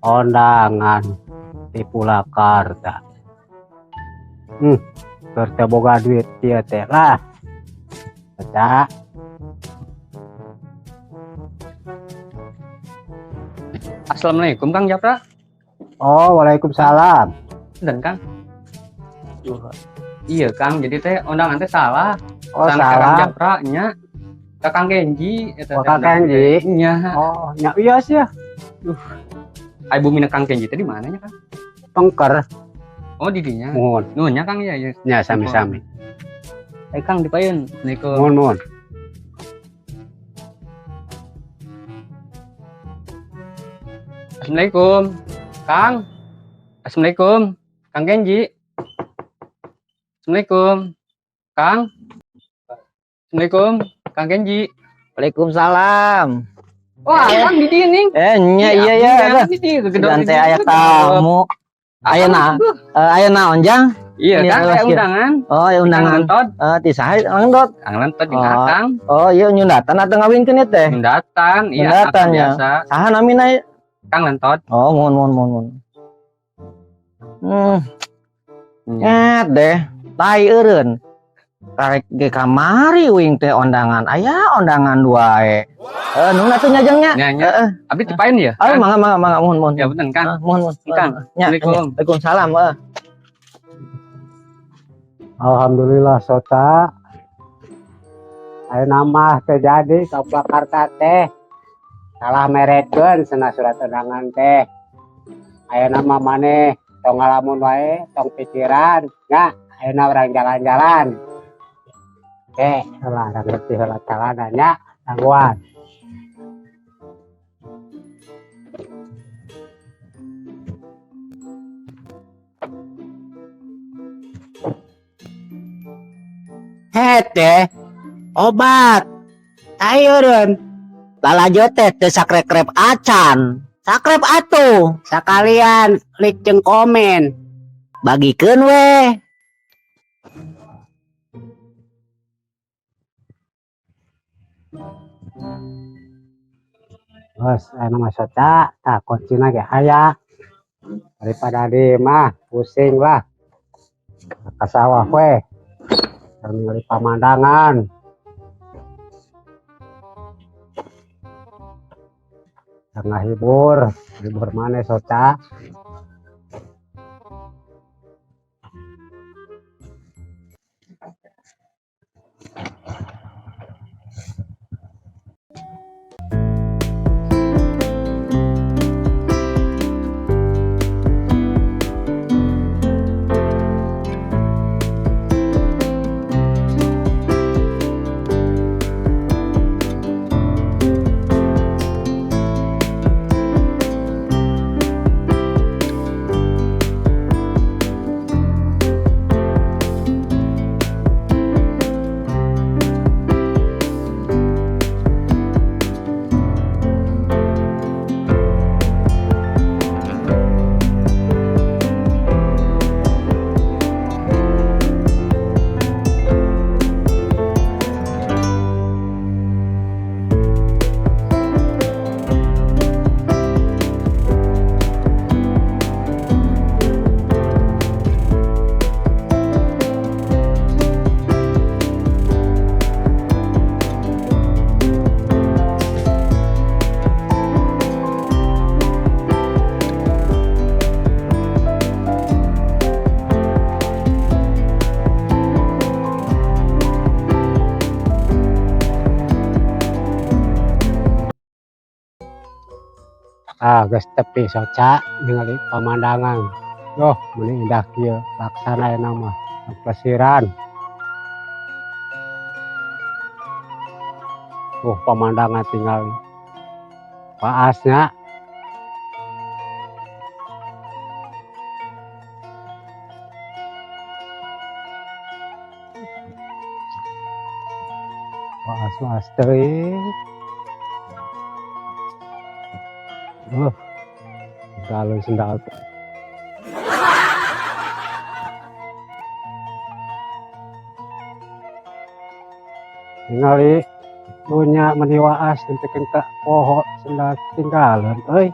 Kondangan di Pulakarta. Kerja boga duit dia teh lah. Baca. Assalamualaikum Kang Japra. Oh, waalaikumsalam. Dan Kang. Iya Kang, jadi teh undangan teh salah. Oh, Kang salah. Japra nya Kakang Genji eta Oh, Kakang Genji. nya. Oh, nya iya sih ya. Ai bumi Kang Genji teh di mananya Kang? Pengker. Oh, di dinya. Mohon. Nuhunnya Kang ya. Ya, sami-sami. Kang dipaeun. Assalamualaikum. Mohon. Assalamualaikum. Kang. Assalamualaikum. Kang Genji. Assalamualaikum. Kang. Assalamualaikum. Kang Genji. Waalaikumsalam. Wah, Kang di dieu. Iya. Dan teh aya tamu. Aya naon Jang? Iya kan, kayak undangan. Oh, ya undangan. Ti saha ngandot? Kang Lentot di Kang. Oh, iya nyundatan atau ngawinkeun teh? Nyundatan, iya Nyundatan ya. Biasa. Saha namina? Kang Lentot. Oh, mohon. Nget deh. Tai eureun. Karek ge kamari wing teh undangan. Aya undangan wae. Nu atuh nyajengnya. Nya. Abdi dipaeun ya? Mangga mohon. Ya bener Kang. Mohon. Kang. Waalaikumsalam. Alhamdulillah Sota. Ayo nama teh jadi ka Pulakarta teh. Salah merekeun cenah surat undangan teh. Ayo nama maneh tong ngalamun wae, tong pikiran, nya ayeuna urang jalan-jalan. Salah ngerti heula jalanannya tangguan. Hete obat ayeureun lalajo teh teu sakrep-krep acan sakrep atuh sakalian klik jeung komen bagikeun we. Bos, anu mah Sota, tah kuncina ge aya. Daripada di mah pusing lah. Ka sawah we. Ningali pemandangan. Tengah hibur mana Sota? Geus tepi Soca ningali pemandangan. Yoh, meni indah kieu laksana euna mah plesiran. Pemandangan tinggal paasnya. Paas teuing. Sendal. Ningali punya meniwaas nempekeun ka poho sendal tinggalan euy.